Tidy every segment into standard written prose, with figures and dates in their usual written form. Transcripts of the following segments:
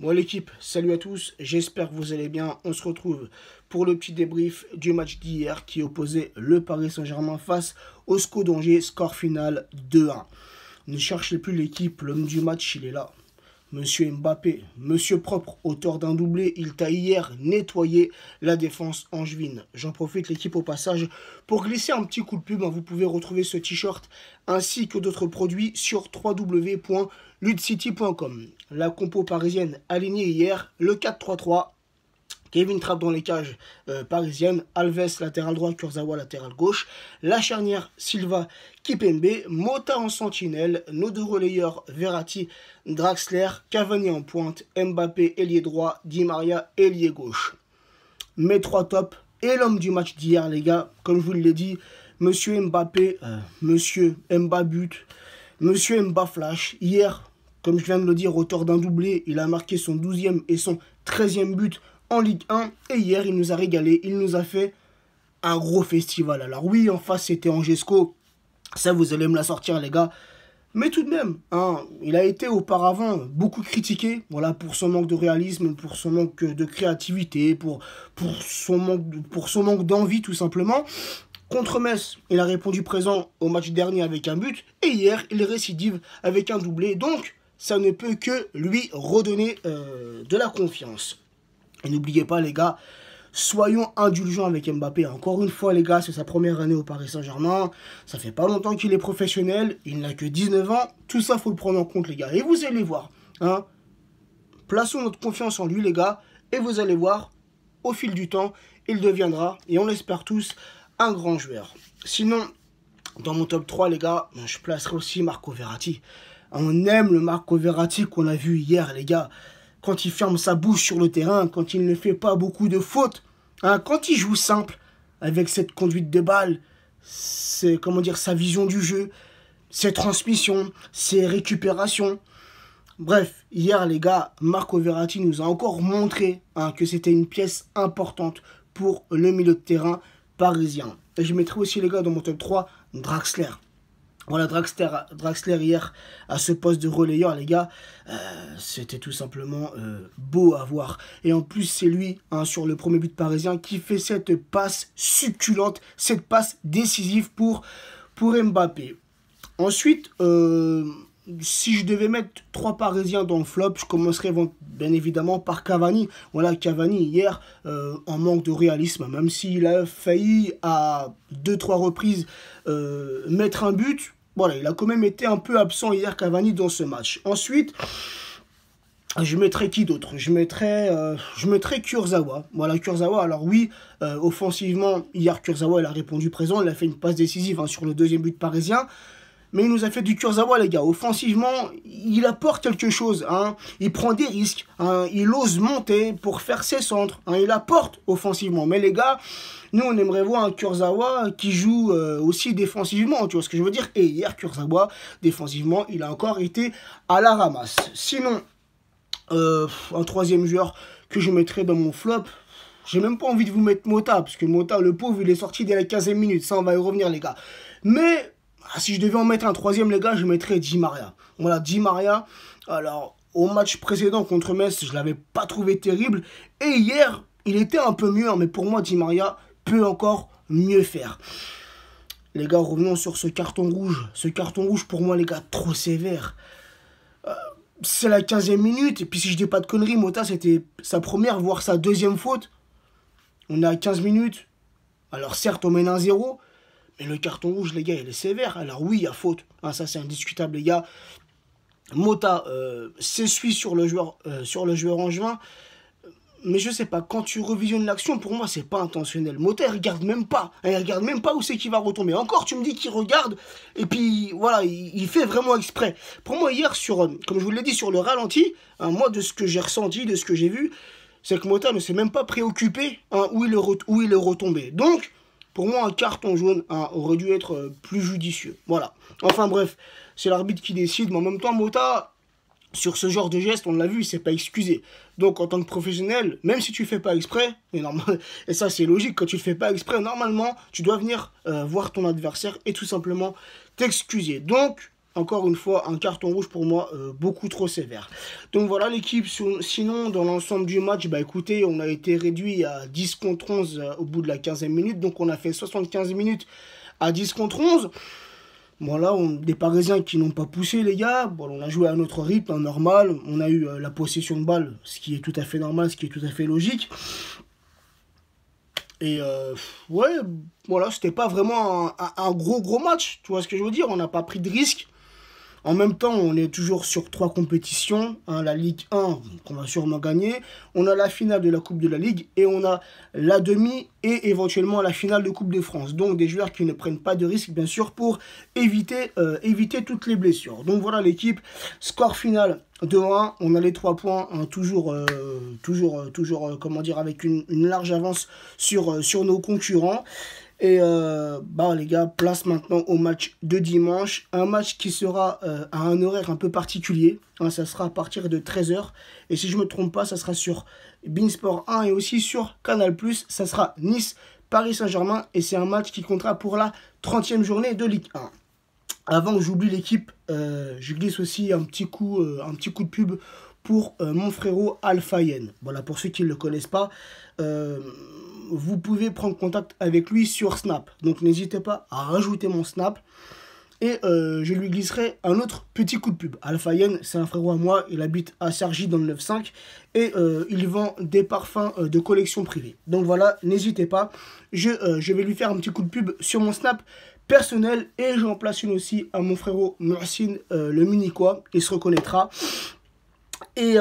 Bon l'équipe, salut à tous, j'espère que vous allez bien. On se retrouve pour le petit débrief du match d'hier qui opposait le Paris Saint-Germain face au SCO d'Angers, score final 2-1. Ne cherchez plus l'équipe, l'homme du match il est là. Monsieur Mbappé, monsieur propre, auteur d'un doublé, il t'a hier nettoyé la défense angevine. J'en profite l'équipe au passage pour glisser un petit coup de pub. Vous pouvez retrouver ce t-shirt ainsi que d'autres produits sur www.ludcity.com. La compo parisienne alignée hier, le 4-3-3. Kevin Trapp dans les cages parisiennes, Alves latéral droit, Kurzawa latéral gauche, la charnière Silva, Kipembe, Mota en sentinelle, nos deux relayeurs Verratti, Draxler, Cavani en pointe, Mbappé ailier droit, Di Maria ailier gauche. Mes trois tops et l'homme du match d'hier les gars, comme je vous l'ai dit, Monsieur Mbappé, Monsieur Mbabut, Monsieur Mbaflash, hier, comme je viens de le dire, auteur d'un doublé, il a marqué son 12e et son 13e but en Ligue 1, et hier il nous a régalé, il nous a fait un gros festival. Alors oui, en face c'était Angesco, ça vous allez me la sortir les gars, mais tout de même, il a été auparavant beaucoup critiqué, voilà, pour son manque de réalisme, pour son manque de créativité, pour son manque d'envie tout simplement. Contre Metz, il a répondu présent au match dernier avec un but, et hier il récidive avec un doublé, donc ça ne peut que lui redonner de la confiance. Et n'oubliez pas les gars, soyons indulgents avec Mbappé. Encore une fois les gars, c'est sa première année au Paris Saint-Germain. Ça fait pas longtemps qu'il est professionnel. Il n'a que 19 ans. Tout ça, faut le prendre en compte les gars. Et vous allez voir. Plaçons notre confiance en lui les gars. Et vous allez voir, au fil du temps, il deviendra, et on l'espère tous, un grand joueur. Sinon, dans mon top 3 les gars, je placerai aussi Marco Verratti. On aime le Marco Verratti qu'on a vu hier les gars. Quand il ferme sa bouche sur le terrain, quand il ne fait pas beaucoup de fautes, quand il joue simple, avec cette conduite de balle, c'est, comment dire, sa vision du jeu, ses transmissions, ses récupérations. Bref, hier les gars, Marco Verratti nous a encore montré que c'était une pièce importante pour le milieu de terrain parisien. Et je mettrai aussi les gars dans mon top 3, Draxler. Voilà, Draxler hier à ce poste de relayeur, les gars, c'était tout simplement beau à voir. Et en plus, c'est lui, sur le premier but parisien, qui fait cette passe succulente, cette passe décisive pour Mbappé. Ensuite, si je devais mettre 3 Parisiens dans le flop, je commencerais bien évidemment par Cavani. Voilà, Cavani hier, en manque de réalisme, même s'il a failli à 2-3 reprises mettre un but. Voilà, il a quand même été un peu absent hier, Cavani, dans ce match. Ensuite, je mettrais qui d'autre? Je mettrais Kurzawa. Voilà, Kurzawa, alors oui, offensivement, hier, Kurzawa, il a répondu présent. Il a fait une passe décisive sur le deuxième but parisien. Mais il nous a fait du Kurzawa, les gars. Offensivement, il apporte quelque chose. Il prend des risques. Il ose monter pour faire ses centres. Il apporte offensivement. Mais les gars, nous, on aimerait voir un Kurzawa qui joue aussi défensivement. Tu vois ce que je veux dire? Et hier, Kurzawa, défensivement, il a encore été à la ramasse. Sinon, un troisième joueur que je mettrais dans mon flop, j'ai même pas envie de vous mettre Mota. Parce que Mota, le pauvre, il est sorti dès la 15e minute. Ça, on va y revenir, les gars. Mais si je devais en mettre un troisième, les gars, je mettrais Di Maria. Voilà, Di Maria. Alors, au match précédent contre Metz, je ne l'avais pas trouvé terrible. Et hier, il était un peu mieux. Mais pour moi, Di Maria peut encore mieux faire. Les gars, revenons sur ce carton rouge. Ce carton rouge, pour moi, les gars, trop sévère. C'est la 15e minute. Et puis, si je dis pas de conneries, Mota, c'était sa première, voire sa deuxième faute. On est à 15 minutes. Alors, certes, on mène 1-0. Mais le carton rouge, les gars, il est sévère. Alors oui, il y a faute. Ça, c'est indiscutable, les gars. Mota s'essuie sur le joueur angevin. Mais je sais pas, quand tu revisionnes l'action, pour moi, c'est pas intentionnel. Mota, il regarde même pas. Il regarde même pas où c'est qu'il va retomber. Encore, tu me dis qu'il regarde. Et puis, voilà, il fait vraiment exprès. Pour moi, hier, comme je vous l'ai dit, sur le ralenti, moi, de ce que j'ai ressenti, de ce que j'ai vu, c'est que Mota ne s'est même pas préoccupé où il est retombé. Donc, pour moi, un carton jaune aurait dû être plus judicieux. Voilà. Enfin bref, c'est l'arbitre qui décide. Mais en même temps, Mota, sur ce genre de geste, on l'a vu, il ne s'est pas excusé. Donc en tant que professionnel, même si tu ne fais pas exprès, et ça c'est logique, quand tu ne fais pas exprès, normalement, tu dois venir voir ton adversaire et tout simplement t'excuser. Donc, encore une fois, un carton rouge pour moi beaucoup trop sévère. Donc voilà l'équipe. Sinon, dans l'ensemble du match, bah écoutez, on a été réduit à 10 contre 11 au bout de la 15e minute. Donc on a fait 75 minutes à 10 contre 11. Voilà, des Parisiens qui n'ont pas poussé, les gars. Bon, on a joué à notre rythme, normal. On a eu la possession de balle, ce qui est tout à fait normal, ce qui est tout à fait logique. Et ouais, voilà, c'était pas vraiment un gros match. Tu vois ce que je veux dire? On n'a pas pris de risque. En même temps, on est toujours sur 3 compétitions. Hein, la Ligue 1, qu'on va sûrement gagner. On a la finale de la Coupe de la Ligue. Et on a la demi et éventuellement la finale de Coupe de France. Donc des joueurs qui ne prennent pas de risques, bien sûr, pour éviter toutes les blessures. Donc voilà l'équipe. Score final 2-1. On a les 3 points. Hein, toujours, comment dire, avec une large avance sur nos concurrents. Et bah les gars, place maintenant au match de dimanche. Un match qui sera à un horaire un peu particulier. Hein, ça sera à partir de 13 h. Et si je ne me trompe pas, ça sera sur beIN Sport 1 et aussi sur Canal+. Ça sera Nice-Paris Saint-Germain. Et c'est un match qui comptera pour la 30e journée de Ligue 1. Avant que j'oublie l'équipe, je glisse aussi un petit coup de pub pour mon frérot Alphayen. Voilà, pour ceux qui ne le connaissent pas, vous pouvez prendre contact avec lui sur Snap. Donc n'hésitez pas à rajouter mon Snap. Et je lui glisserai un autre petit coup de pub. Alphayen, c'est un frérot à moi. Il habite à Cergy dans le 9-5. Et il vend des parfums de collection privée. Donc voilà, n'hésitez pas. Je vais lui faire un petit coup de pub sur mon Snap personnel. Et j'en place une aussi à mon frérot Mohsin, le Munichois. Il se reconnaîtra. Et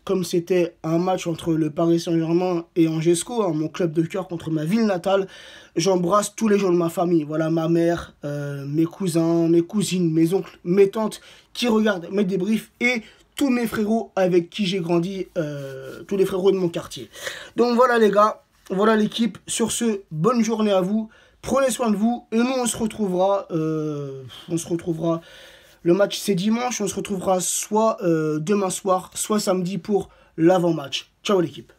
comme c'était un match entre le Paris Saint-Germain et Angesco, hein, mon club de cœur contre ma ville natale, j'embrasse tous les gens de ma famille. Voilà, ma mère, mes cousins, mes cousines, mes oncles, mes tantes qui regardent mes débriefs et tous mes frérots avec qui j'ai grandi, tous les frérots de mon quartier. Donc voilà les gars, voilà l'équipe. Sur ce, bonne journée à vous. Prenez soin de vous et nous on se retrouvera. Le match c'est dimanche, on se retrouvera soit demain soir, soit samedi pour l'avant-match. Ciao l'équipe.